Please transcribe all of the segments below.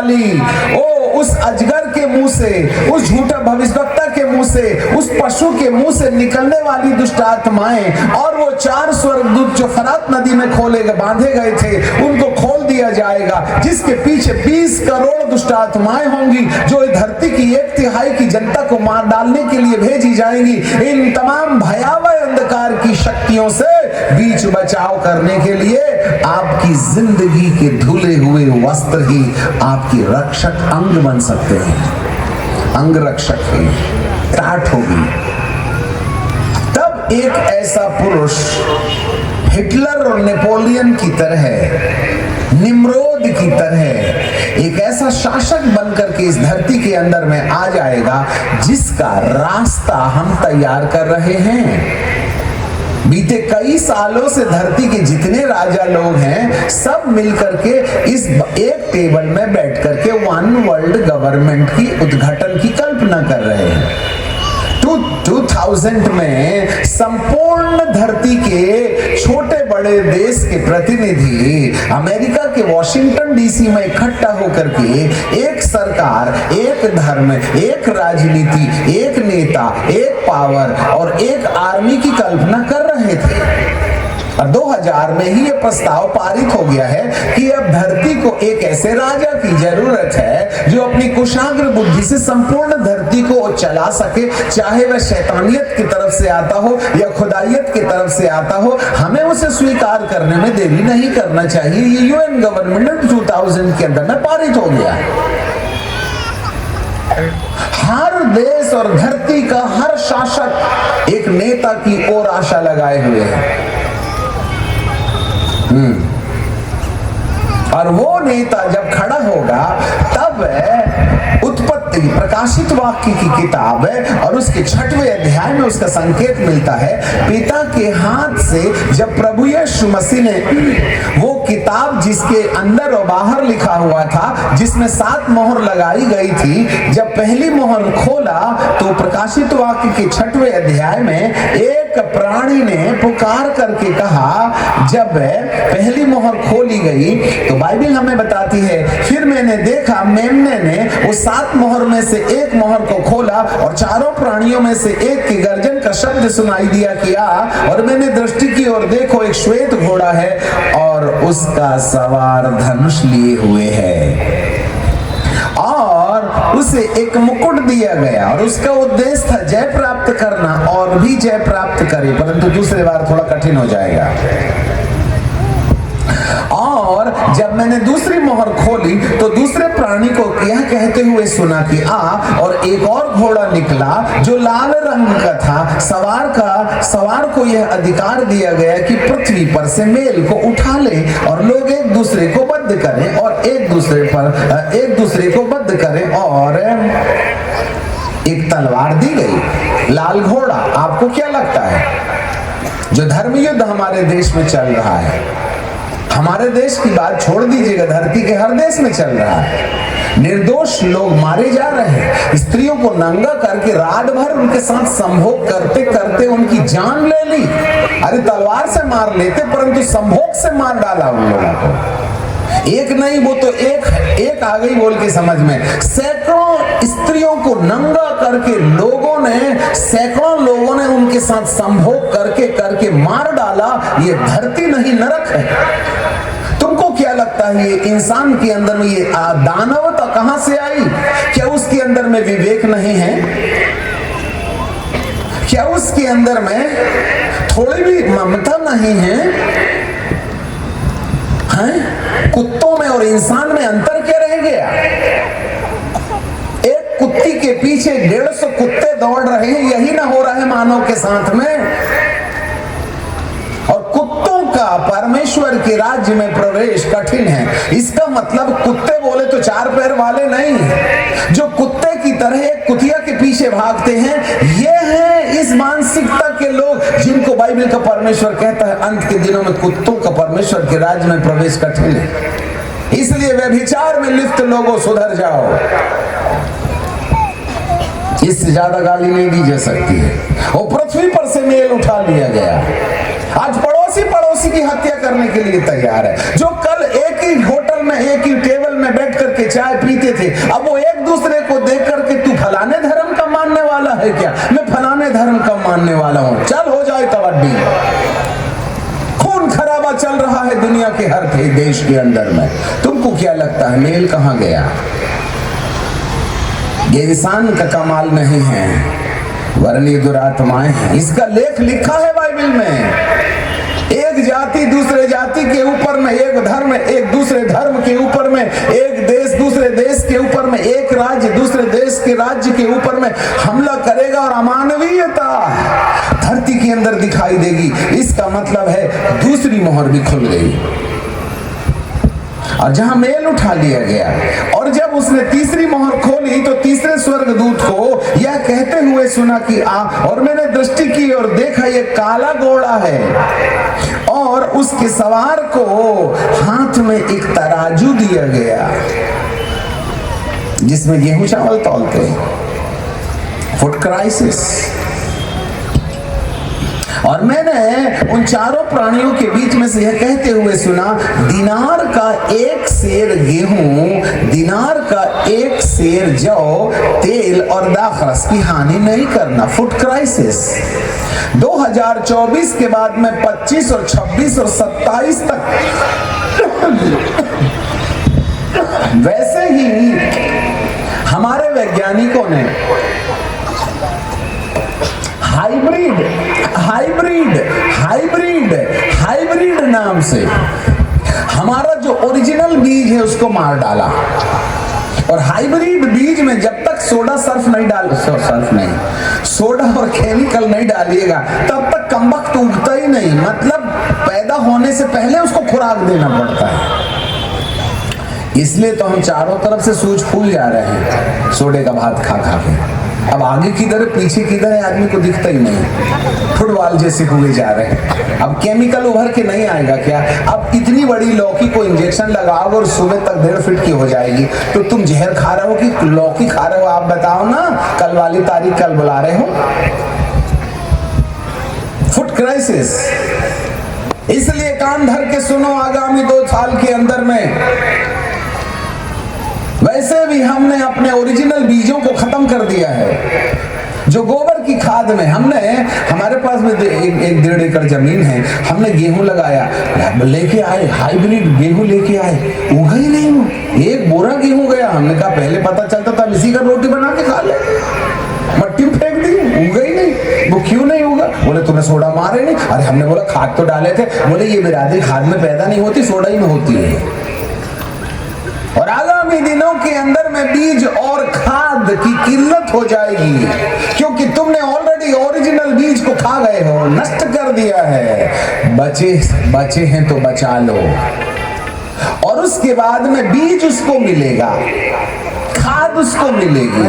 वाली, ओ उस अजगर के मुंह से, उस झूठा भविष्यवक्ता के मुंह से, उस पशु के मुंह से निकलने वाली दुष्ट आत्माएं और वो 4 स्वर्गदूत जो फरात नदी में बांधे गए थे, उनको खोल दिया जाएगा, जिसके पीछे 20 करोड़ दुष्ट आत्माएं होंगी जो धरती की 1/3 की जनता को मार डालने के लिए भेजी जाएंगी। इन तमाम भयावह अंधकार की शक्तियों से बीच बचाव करने के लिए आपकी जिंदगी के धुले हुए वस्त्र ही आपकी रक्षक अंग बन सकते हैं, अंग रक्षक ही टाट होगी। तब एक ऐसा पुरुष हिटलर और नेपोलियन की तरह, निम्रोद की तरह एक ऐसा शासक बनकर के इस धरती के अंदर में आ जाएगा जिसका रास्ता हम तैयार कर रहे हैं। बीते कई सालों से धरती के जितने राजा लोग हैं सब मिलकर के इस एक टेबल में बैठ करके वन वर्ल्ड गवर्नमेंट की उद्घाटन की कल्पना कर रहे हैं। 2000 में संपूर्ण धरती के छोटे बड़े देश के प्रतिनिधि अमेरिका के वॉशिंगटन डीसी में इकट्ठा होकर के एक सरकार, एक धर्म, एक राजनीति, एक नेता, एक पावर और एक आर्मी की कल्पना कर रहे थे। और 2000 में ही यह प्रस्ताव पारित हो गया है कि अब धरती को एक ऐसे राजा की जरूरत है जो अपनी कुशाग्र बुद्धि से संपूर्ण धरती को चला सके, चाहे वह शैतानियत की तरफ से आता हो या खुदाइयत की तरफ से आता हो। हमें उसे स्वीकार करने में देरी नहीं करना चाहिए। ये यूएन गवर्नमेंट 2000 के अंदर में पारित हो गया। हर देश और धरती का हर शासक एक नेता की ओर आशा लगाए हुए है और वो नेता जब खड़ा होगा तब उत्पत्ति प्रकाशित वाक्य की किताब है और उसके 6वें अध्याय में उसका संकेत मिलता है। पिता के हाथ से जब प्रभु यीशु मसीह ने वो किताब जिसके अंदर और बाहर लिखा हुआ था, जिसमें 7 मोहर लगाई गई थी, जब पहली मोहर खोला तो प्रकाशित वाक्य के 6वें अध्याय में एक प्राणी ने पुकार करके कहा, जब पहली मोहर खोली गई तो बाइबल हमें बताती है, फिर मैंने देखा मेमने ने उस 7 मोहर में से एक मोहर को खोला और चारों प्राणियों में से एक की गर्जन का शब्द सुनाई दिया किया और मैंने दृष्टि की और देखो एक श्वेत घोड़ा है और उसका सवार धनुष लिए हुए है और उसे एक मुकुट दिया गया और उसका उद्देश्य था जय प्राप्त करना और भी जय प्राप्त करे, परंतु दूसरी बार थोड़ा कठिन हो जाएगा। और जब मैंने दूसरी मोहर खोली तो दूसरे प्राणी को यह कहते हुए सुना कि आ, और एक और घोड़ा निकला जो लाल रंग का था। सवार को यह अधिकार दिया गया कि पृथ्वी पर से मेल को उठा ले और लोग एक दूसरे को बद्ध करें और एक दूसरे को बद्ध करें और एक तलवार दी गई, लाल घोड़ा। आपको क्या लगता है जो धर्म युद्ध हमारे देश में चल रहा है, हमारे देश की बात छोड़ दीजिएगा, धरती के हर देश में चल रहा है, निर्दोष लोग मारे जा रहे हैं, स्त्रियों को नंगा करके रात भर उनके साथ संभोग करते करते उनकी जान ले ली। अरे तलवार से मार लेते परंतु संभोग से मार डाला उन लोगों को। एक नहीं वो तो एक आ गई बोल के समझ में। सैकड़ों स्त्रियों को नंगा करके सैकड़ों लोगों ने उनके साथ संभोग करके मार डाला। ये धरती नहीं नरक है। तुमको क्या लगता है ये इंसान के अंदर में ये दानवता कहां से आई? क्या उसके अंदर में विवेक नहीं है? क्या उसके अंदर में थोड़ी भी ममता नहीं है? कुत्तों में और इंसान में अंतर क्या रह गया? एक कुत्ती के पीछे 150 कुत्ते दौड़ रहे हैं, यही ना हो रहा है मानव के साथ में। और कुत्तों का परमेश्वर के राज्य में प्रवेश कठिन है। इसका मतलब कुत्ते बोले तो 4 पैर वाले नहीं, जो कुत्ते की तरह एक कुतिया के पीछे भागते हैं, ये है इस मानसिकता के लोग जिनको बाइबल का परमेश्वर कहता है अंत के दिनों में कुत्तों का परमेश्वर के राज्य में प्रवेश कठिन है। इसलिए व्यभिचार में लिप्त लोगों सुधर जाओ। इससे ज्यादा गाली नहीं दी जा सकती है। वो पृथ्वी पर से मेल उठा लिया गया। आज पड़ोसी किसी की हत्या करने के लिए तैयार है। जो कल एक ही होटल में एक ही टेबल में बैठ करके चाय पीते थे, अब वो एक दूसरे को देख करके तू फलाने धर्म का मानने वाला है क्या, मैं फलाने धर्म का मानने वाला हूं, चल हो जाए कबड्डी। खून खराबा चल रहा है दुनिया के हर देश के अंदर में। तुमको क्या लगता है मेल कहां गया? ये इंसान का कमाल नहीं है, वरन ये दुरात्माएं हैं। इसका लेख लिखा है बाइबल में। एक जाति दूसरे जाति के ऊपर में, एक धर्म एक दूसरे धर्म के ऊपर में, एक देश दूसरे देश के ऊपर में, एक राज्य दूसरे देश के राज्य के ऊपर में हमला करेगा और अमानवीयता धरती के अंदर दिखाई देगी। इसका मतलब है दूसरी मोहर भी खुल गई और जहां मेल उठा लिया गया। और जब उसने तीसरी मोहर खोली तो तीसरे स्वर्गदूत को यह कहते हुए सुना कि आ, और मैंने दृष्टि की और देखा ये काला घोड़ा है और उसके सवार को हाथ में एक तराजू दिया गया जिसमें गेहूं चावल तौलते, फूड क्राइसिस। और मैंने उन चारों प्राणियों के बीच में से यह कहते हुए सुना, दिनार का एक सेर गेहूं, दिनार का एक सेर जौ, तेल और दाखरस की हानि नहीं करना। फूड क्राइसिस 2024 के बाद में 25 और 26 और 27 तक वैसे ही हमारे वैज्ञानिकों ने हाइब्रिड हाइब्रिड हाइब्रिड हाइब्रिड नाम से हमारा जो ओरिजिनल बीज है उसको मार डाला। और हाइब्रिड बीज में जब तक सोडा सर्फ नहीं, सोडा और केमिकल नहीं डालिएगा तब तक कमबख्त उगता ही नहीं। मतलब पैदा होने से पहले उसको खुराक देना पड़ता है। इसलिए तो हम चारों तरफ से सूझ फूल जा रहे हैं सोडे का भात खा खा के। अब आगे किधर है पीछे किधर है आदमी को दिखता ही नहीं, फुटबॉल जैसे हुए जा रहे हैं। अब केमिकल उभर के नहीं आएगा क्या? अब इतनी बड़ी लौकी को इंजेक्शन लगाओ और सुबह तक 1.5 फीट की हो जाएगी, तो तुम जहर खा रहे हो कि लौकी खा रहे हो? आप बताओ ना, कल वाली तारीख कल बुला रहे हो। Food crisis. इसलिए कान धर के सुनो, आगामी 2 साल के अंदर में वैसे भी हमने अपने ओरिजिनल बीजों को खत्म कर दिया है। जो गोबर की खाद में हमने, हमारे पास में 1-1.5 एकड़ जमीन है, हमने गेहूं लगाया, लेके आए हाइब्रिड गेहूं लेके आए, उगा ही नहीं वो, एक बोरा गेहूं गया। हमने कहा पहले पता चलता था इसी का रोटी बना के खा ले, मट्टी में फेंक दी, उगा ही नहीं। वो क्यों नहीं उगा? बोले तूने सोडा मारे नहीं। अरे हमने बोला खाद तो डाले थे। बोले ये बिरादरी खाद में पैदा नहीं होती, सोडा ही में होती है। और आगामी दिनों के अंदर में बीज और खाद की किल्लत हो जाएगी, क्योंकि तुमने ऑलरेडी ओरिजिनल बीज को खा गए हो, नष्ट कर दिया है। बचे हैं तो बचा लो। और उसके बाद में बीज उसको मिलेगा, खाद उसको मिलेगी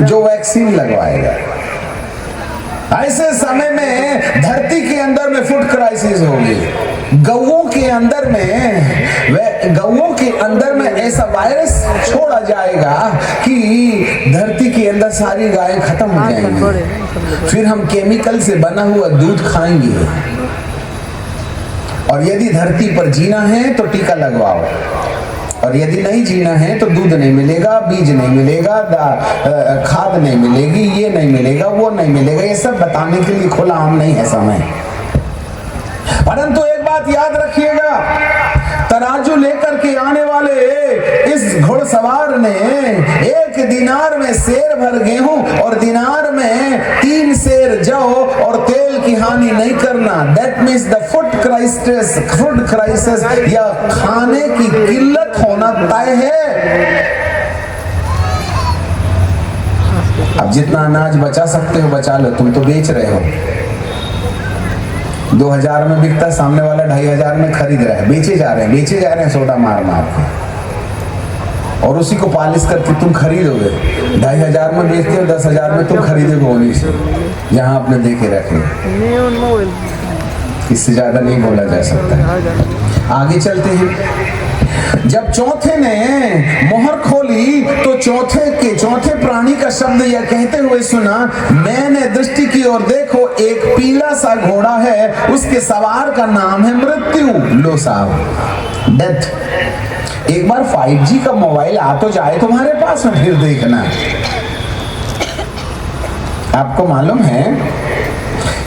जो वैक्सीन लगवाएगा। ऐसे समय में धरती के अंदर में फूड क्राइसिस होगी। गौओं के अंदर में ऐसा वायरस छोड़ा जाएगा कि धरती के अंदर सारी गायें खत्म हो जाएंगी। फिर हम केमिकल से बना हुआ दूध खाएंगे। और यदि धरती पर जीना है तो टीका लगवाओ, और यदि नहीं जीना है तो दूध नहीं मिलेगा, बीज नहीं मिलेगा, खाद नहीं मिलेगी, ये नहीं मिलेगा, वो नहीं मिलेगा। ये सब बताने के लिए खुला आम नहीं है समय। परंतु एक बात याद रखिएगा, तराजू लेकर के आने वाले इस घुड़सवार ने 1 दिनार में सेर भर गेहूं और दिनार में 3 सेर जौ और तेल की हानि नहीं करना। That means the food crisis या खाने की किल्लत होना तय है। अब जितना अनाज बचा सकते हो बचा लो, तुम तो बेच रहे हो। 2000 में बिकता है, सामने वाला 2500 में खरीद रहा है, बेचे जा रहे हैं सोडा मार मार के। और उसी को पॉलिश करके तुम खरीदोगे, 2500 में बेचते हो, 10,000 में तुम खरीदोगे उन्हीं से, जहां आपने देखे रखे। इससे ज्यादा नहीं बोला जा सकता। आगे चलते हैं। जब चौथे ने मोहर खोली तो चौथे प्राणी का शब्द यह कहते हुए सुना, मैंने दृष्टि की और देखो एक पीला सा घोड़ा है, उसके सवार का नाम है मृत्यु। लो साहब, डेथ। एक बार 5G का मोबाइल आ तो जाए तुम्हारे पास में, फिर देखना। आपको मालूम है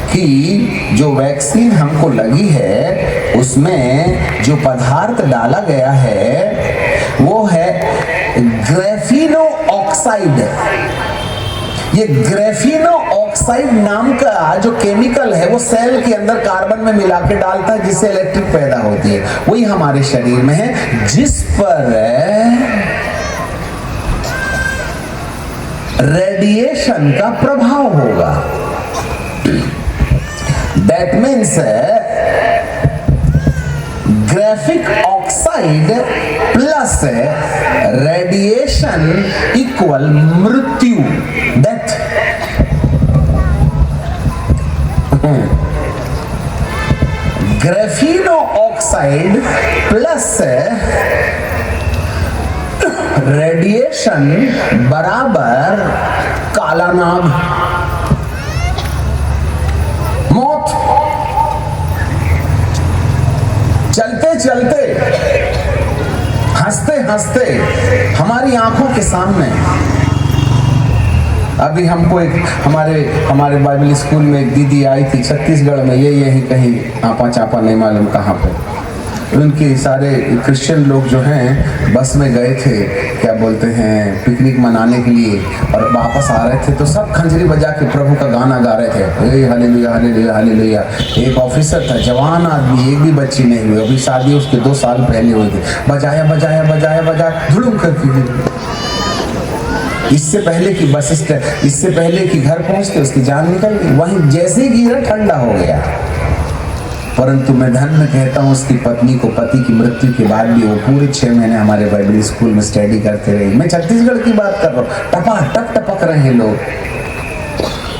कि जो वैक्सीन हमको लगी है उसमें जो पदार्थ डाला गया है वो है ग्रेफिनो ऑक्साइड। ये ग्रेफिनो ऑक्साइड नाम का जो केमिकल है वो सेल के अंदर कार्बन में मिला के डालता है, जिससे इलेक्ट्रिक पैदा होती है। वही हमारे शरीर में है, जिस पर रेडिएशन का प्रभाव होगा। That means graphic oxide plus radiation equal मृत्यु, डेथ। ग्रेफिनो ऑक्साइड प्लस रेडिएशन बराबर काला नाग, मौत। चलते चलते हंसते हंसते हमारी आंखों के सामने, अभी हमको एक हमारे बाइबल स्कूल में एक दीदी आई थी छत्तीसगढ़ में, यही कहीं आपा चापा नहीं मालूम कहाँ पे। उनके सारे क्रिश्चियन लोग जो हैं बस में गए थे, क्या बोलते हैं, पिकनिक मनाने के लिए, और वापस आ रहे थे तो सब खंजरी बजा के प्रभु का गाना गा रहे थे, हालेलुया हालेलुया हालेलुया। एक ऑफिसर था, जवान आदमी, एक भी बच्ची नहीं हुई, अभी शादी उसके 2 साल पहले हुई थी, बजाया बजाया बजाया बजाया धुड़ुम करके। इससे पहले कि बस स्टैंड, इससे पहले कि घर पहुंचते उसकी जान निकल गई। वहीं जैसे ही गिरा ठंडा हो गया। परंतु मैं धन्य कहता हूँ उसकी पत्नी को, पति की मृत्यु के बाद भी वो पूरे 6 महीने हमारे बाइबल स्कूल में स्टडी करते रहे। मैं छत्तीसगढ़ की बात कर रहा हूँ, टपाटप टपक रहे हैं लोग।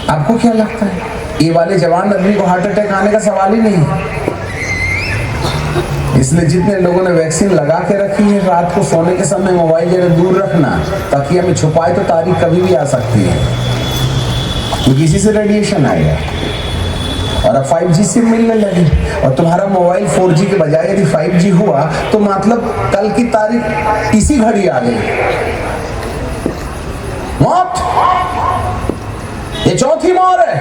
आपको क्या लगता है, ये वाले जवान आदमी को हार्ट अटैक आने का सवाल ही नहीं। इसलिए जितने लोगों ने वैक्सीन लगा के रखी है, रात को सोने के समय मोबाइल जरा दूर रखना, ताकि हमें छुपाए तो तारीख कभी भी आ सकती है, क्योंकि इसी से रेडिएशन आएगा। और अब 5G सिम मिलने लगी, और तुम्हारा मोबाइल 4G के बजाय यदि 5G हुआ तो मतलब कल की तारीख इसी घड़ी आ गई। मौत, ये चौथी मोर है,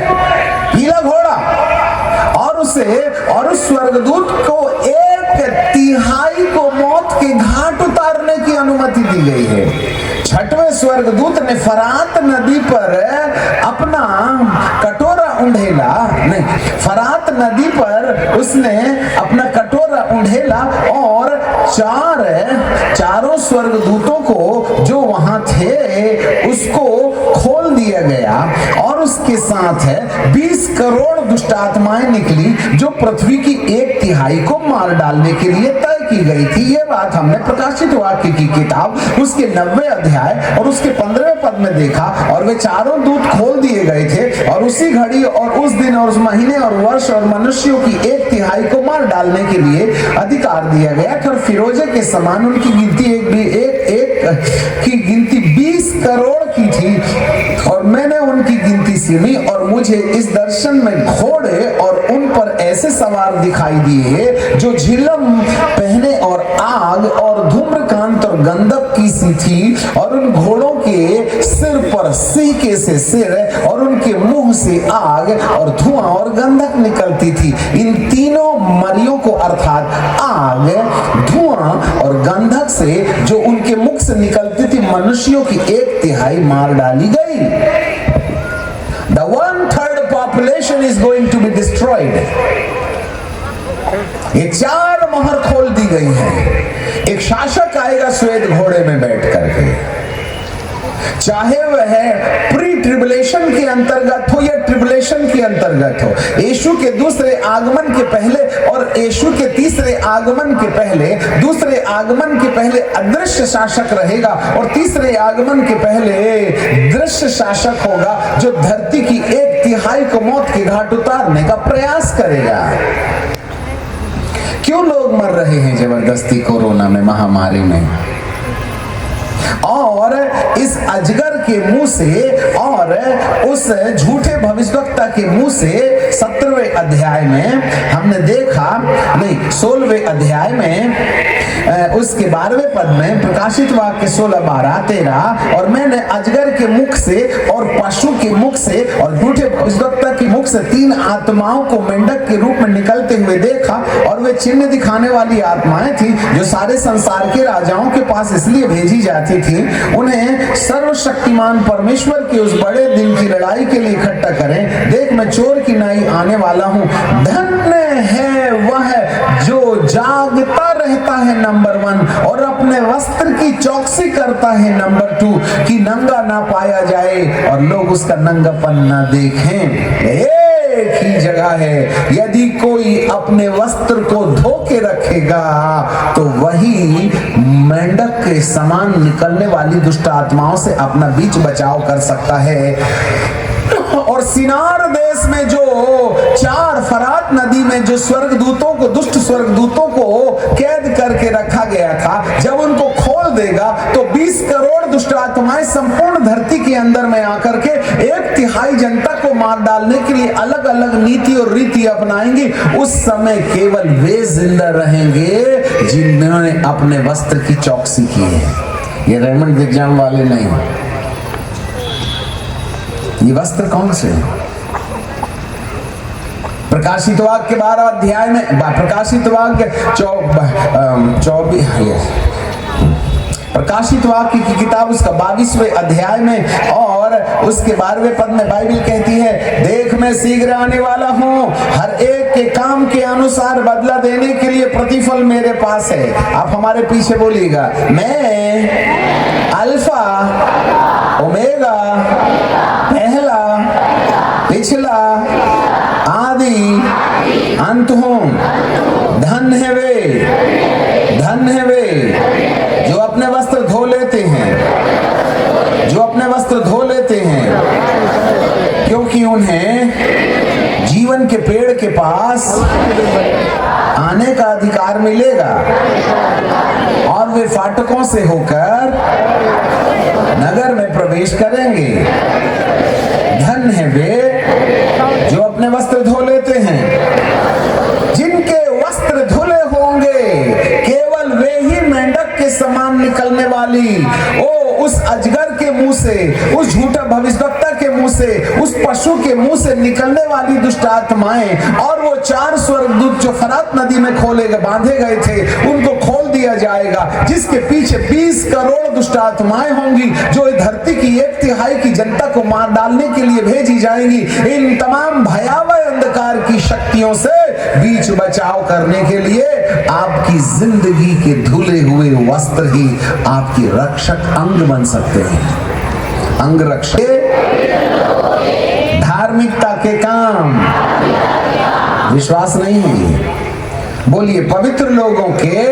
पीला घोड़ा, और उस स्वर्गदूत को 1/3 को मौत के घाट उतारने की अनुमति दी गई है। 6वें स्वर्गदूत ने फरात नदी पर अपना कटोरा उंडेला, नहीं, फरात नदी पर उसने अपना कटोरा उंडेला और चारों स्वर्गदूतों को जो वहां थे उसको खोल दिया गया, और उसके साथ 20 करोड़ दुष्ट आत्माएं निकली, जो पृथ्वी की 1/3 को मार डालने के लिए तय की गई थी। ये बात हमने प्रकाशित वाक्य की किताब उसके 90 अध्याय और उसके 15वें पद में देखा। और वे चारों दूत खोल दिए गए थे, और उसी घड़ी और उस दिन और उस महीने और वर्ष और मनुष्यों की 1/3 को मार डालने के लिए अधिकार दिया गया। और फिरोजे के समान उनकी गिनती एक की गिनती 20 करोड़ की थी। और मैंने उनकी गिनती सुनी, और मुझे इस दर्शन में घोड़े और उन पर ऐसे सवार दिखाई दिए जो झिलम पहने और आग और धूम्रकांत और गंधक की सी थी, और उन घोड़ों के सिर पर सीके से सिर, और उनके मुंह से आग और धुआं और गंधक निकलती थी। इन तीनों मरियों को, अर्थात आग, धुआं और गंधक से जो उनके मुख से निकलती थी, मनुष्यों की 1/3 मार डाली गई। The 1/3 population is going to be destroyed. ये 4 मोहर खोल दी गई हैं। एक शासक आएगा श्वेत घोड़े में बैठ करके, चाहे वह प्री ट्रिबुलेशन के अंतर्गत हो या ट्रिबुलेशन के अंतर्गत हो, यीशु के दूसरे आगमन के पहले और यीशु के तीसरे आगमन के पहले, दूसरे आगमन के पहले अदृश्य शासक रहेगा, और तीसरे आगमन के पहले दृश्य शासक होगा, जो धरती की 1/3 को मौत के घाट उतारने का प्रयास करेगा। क्यों लोग मर रहे हैं जबरदस्ती कोरोना में, महामारी में। और इस अजगर के मुंह से और उस झूठे भविष्यवक्ता के मुंह से 17वें अध्याय में हमने देखा, नहीं 16वें अध्याय में उसके 12वें पद में प्रकाशित वाक्य 16, 12, 13, और मैंने अजगर के मुख से और पशु के मुख से और झूठे भविष्यवक्ता के मुख से 3 आत्माओं को मेंढक के रूप में निकलते हुए देखा। और वे चिन्ह दिखाने वाली आत्माएं थी जो सारे संसार के राजाओं के पास इसलिए भेजी जाती थी उन्हें सर्वशक्तिमान परमेश्वर के उस बड़े दिन की लड़ाई के लिए इकट्ठा करें। देख मैं चोर की नाई आने वाला हूं, धन्य है वह जो जागता रहता है नंबर 1 और अपने वस्त्र की चौकसी करता है नंबर 2 कि नंगा ना पाया जाए और लोग उसका नंगापन ना देखें। एक ही जगह है, यदि कोई अपने वस्त्र को धो के रखेगा तो वही मेंढक के समान निकलने वाली दुष्ट आत्माओं से अपना बीच बचाव कर सकता है। और सिनार देश में जो 4 फरात नदी में जो स्वर्गदूतों को, दुष्ट स्वर्गदूतों को कैद करके रखा गया था, जब उनको खोल देगा तो 20 करोड़ दुष्ट आत्माएं संपूर्ण धरती के अंदर में आकर के 1/3 जनता को मार डालने के लिए अलग अलग नीति और रीति अपनाएंगी। उस समय केवल वे जिंदा रहेंगे जिन्होंने अपने वस्त्र की चौकसी की है। ये रेमंड एग्जाम वाले नहीं। ये वस्त्र कौन से? प्रकाशित वाक्य के 12 अध्याय में, प्रकाशित वाक्य 24, प्रकाशित वाक्य की किताब उसका 22वें अध्याय में और उसके 12वें पद में बाइबल कहती है, देख मैं शीघ्र आने वाला हूं, हर एक के काम के अनुसार बदला देने के लिए प्रतिफल मेरे पास है। आप हमारे पीछे बोलिएगा, मैं अल्फा ओमेगा, पहला पिछला आदि अंत हूं। धन्य है वे, धन्य है वे जो अपने वस्त्र धो लेते हैं, जो अपने वस्त्र धो लेते हैं, क्योंकि उन्हें जीवन के पेड़ के पास आने का अधिकार मिलेगा और वे फाटकों से होकर नगर में प्रवेश करेंगे। धन्य है वे जो अपने वस्त्र धो लेते हैं, जिनके वस्त्र धुले होंगे, केवल वे ही मेंढक के समान निकलने वाली उस अजगर के मुंह से, उस झूठा भविष्यवक्ता के मुंह से, उस पशु के मुंह से निकलने वाली दुष्ट आत्माएं और वो 4 स्वर्गदूत जो फरात नदी में बांधे गए थे, उनको खोल दिया जाएगा, जिसके पीछे 20 करोड़ दुष्ट आत्माएं होंगी जो धरती की 1/3 की जनता को मार डालने के लिए भेजी जाएंगी। इन तमाम भयावह अंधकार की शक्तियों से बीच बचाव करने के लिए आपकी जिंदगी के धुले हुए वस्त्र ही आपकी रक्षक अंग बन सकते हैं। अंग रक्षक धार्मिकता के काम, विश्वास नहीं है, बोलिए पवित्र लोगों के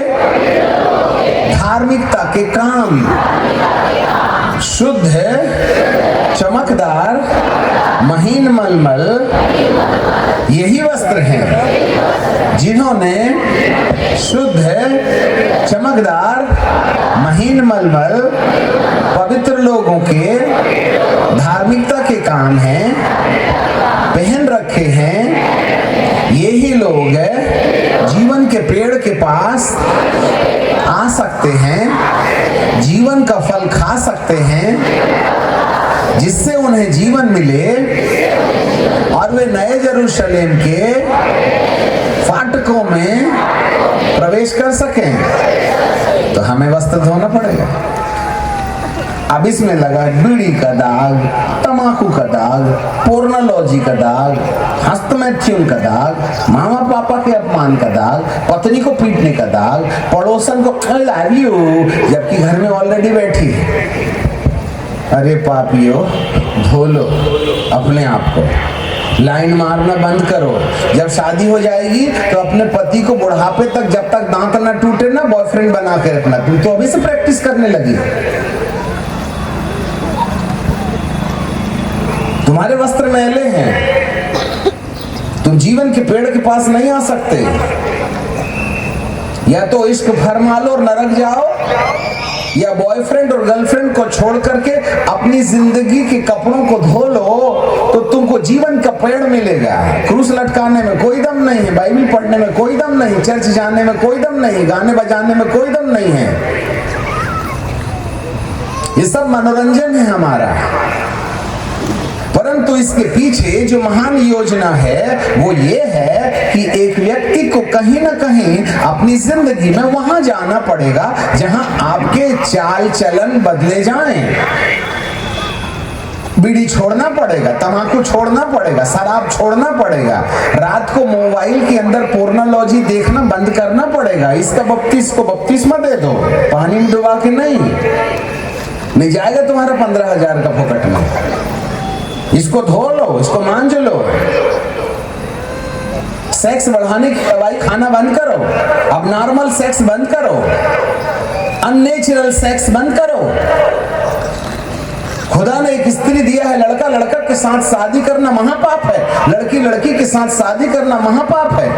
धार्मिकता के काम, शुद्ध चमकदार महीन मलमल यही वस्त्र हैं जिन्होंने शुद्ध चमकदार महीन मलमल पवित्र लोगों के धार्मिकता के काम हैं, पहन रखे हैं। यही लोग जीवन के पेड़ के पास आ सकते हैं, जीवन का फल खा सकते हैं, जिससे उन्हें जीवन मिले और वे नए यरूशलेम के फाटकों में प्रवेश कर सकें। तो हमें वस्त्र धोना पड़ेगा। अब इसमें लगा बीड़ी का दाग, तमाकू का दाग, पोर्नोलॉजी का दाग, हस्तमैथ्यून का दाग, मामा पापा के अपमान का दाग, पत्नी को पीटने का दाग, पड़ोसन को आई लव यू जबकि घर में ऑलरेडी बैठी है। अरे पापियो, धो लो अपने आप को, लाइन मारना बंद करो। जब शादी हो जाएगी तो अपने पति को बुढ़ापे तक, जब तक दांत ना टूटे ना, बॉयफ्रेंड बना के रखना। तुम तो अभी से प्रैक्टिस करने लगी। तुम्हारे वस्त्र मैले हैं, तुम जीवन के पेड़ के पास नहीं आ सकते। या तो इश्क फरमा लो और नरक जाओ, या बॉयफ्रेंड और गर्लफ्रेंड को छोड़ करके अपनी जिंदगी के कपड़ों को धो लो तो तुमको जीवन का पेड़ मिलेगा। क्रूस लटकाने में कोई दम नहीं है, बाइबल पढ़ने में कोई दम नहीं, चर्च जाने में कोई दम नहीं, गाने बजाने में कोई दम नहीं है। ये सब मनोरंजन है हमारा, परंतु इसके पीछे जो महान योजना है वो ये है कि एक व्यक्ति को कहीं ना कहीं अपनी जिंदगी में वहां जाना पड़ेगा जहां आपके चाल चलन बदले जाएं। बीड़ी छोड़ना पड़ेगा, तंबाकू छोड़ना पड़ेगा, शराब छोड़ना पड़ेगा, रात को मोबाइल के अंदर पोर्नोलॉजी देखना बंद करना पड़ेगा। इसका बपतिस्मा दे दो, पानी में डुबा के नहीं जाएगा तुम्हारा 15,000 का फोकट में। इसको धो लो, इसको मांझ लो। सेक्स बढ़ाने की दवाई खाना बंद करो, अब नॉर्मल सेक्स बंद करो, अननेचुरल सेक्स बंद करो। खुदा ने एक स्त्री दिया है, लड़का लड़का के साथ शादी करना महापाप है, लड़की लड़की के साथ शादी करना महापाप है।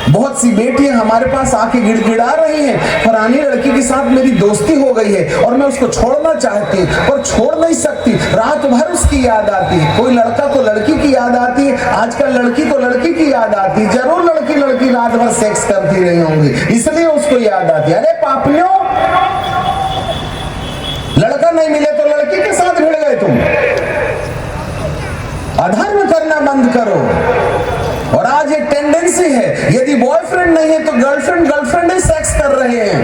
बहुत सी बेटियां हमारे पास आके गिड़गिड़ा रही हैं, फलानी लड़की के साथ मेरी दोस्ती हो गई है और मैं उसको छोड़ना चाहती हूँ पर छोड़ नहीं सकती, रात भर उसकी याद आती है। कोई लड़का को लड़की की याद आती है, आजकल लड़की को लड़की की याद आती है। जरूर लड़की रात भर सेक्स करती रही होंगी इसलिए उसको याद आती है। अरे पापियों, लड़का नहीं मिले तो लड़की के साथ भिड़ गए तुम। अधर्म करना बंद करो। और आज ये टेंडेंसी है, यदि बॉयफ्रेंड नहीं है तो गर्लफ्रेंड ही सेक्स कर रहे हैं।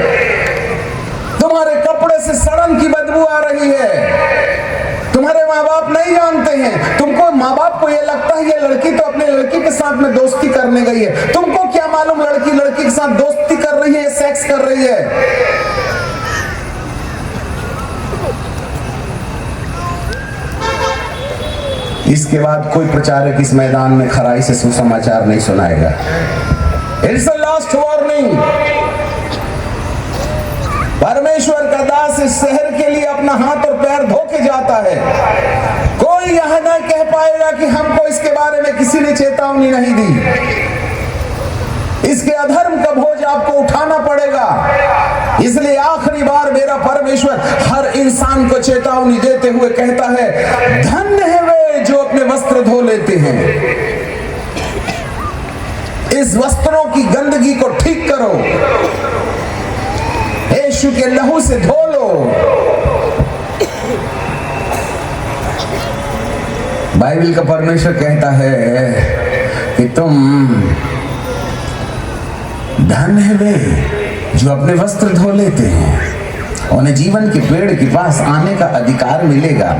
तुम्हारे कपड़े से सड़न की बदबू आ रही है। तुम्हारे माँ बाप नहीं जानते हैं, तुमको माँ बाप को ये लगता है ये लड़की तो अपने लड़की के साथ में दोस्ती करने गई है। तुमको क्या मालूम लड़की के साथ दोस्ती कर रही है, सेक्स कर रही है। इसके बाद कोई प्रचारक इस मैदान में खराई से सुसमाचार नहीं सुनाएगा। It's the last warning. परमेश्वर का दास इस शहर के लिए अपना हाथ और पैर धो के जाता है। कोई यह ना कह पाएगा कि हमको इसके बारे में किसी ने चेतावनी नहीं दी। इसके अधर्म का बोझ आपको उठाना पड़ेगा। इसलिए आखिरी बार मेरा परमेश्वर हर इंसान को चेतावनी देते हुए कहता है, धन्य है वे जो अपने वस्त्र धो लेते हैं। इस वस्त्रों की गंदगी को ठीक करो, यीशु के लहू से धो लो। बाइबल का परमेश्वर कहता है कि तुम धन्य है वे जो अपने वस्त्र धो लेते हैं, उन्हें जीवन के पेड़ के पास आने का अधिकार मिलेगा।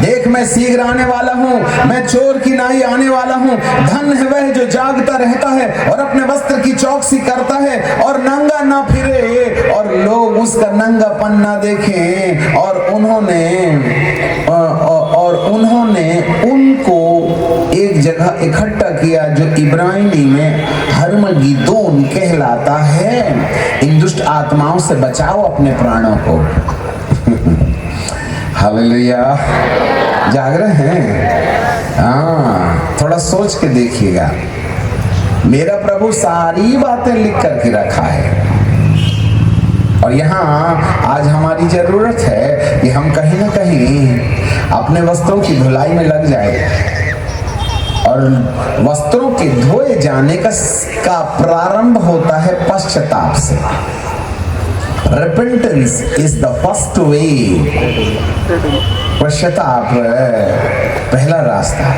देख मैं शीघ्र आने वाला हूँ, मैं चोर की नाई आने वाला हूँ। धन्य है वह जो जागता रहता है और अपने वस्त्र की चौकसी करता है और नंगा ना फिरे और लोग उसका नंगापन ना देखें। और उन्होंने उनको एक जगह इकट्ठा किया जो इब्रानी में हर्मगिदोन कहलाता है। इन दुष्ट आत्माओं से बचाओ अपने प्राणों को। हालेलुया। जाग रहे हैं? हाँ, थोड़ा सोच के देखिएगा। मेरा प्रभु सारी बातें लिख करके रखा है और यहाँ आज हमारी जरूरत है कि हम कहीं ना कहीं अपने वस्त्रों की धुलाई में लग जाए। और वस्त्रों के धोए जाने का प्रारंभ होता है पश्चाताप से। Repentance is the first way। पश्चाताप पहला रास्ता।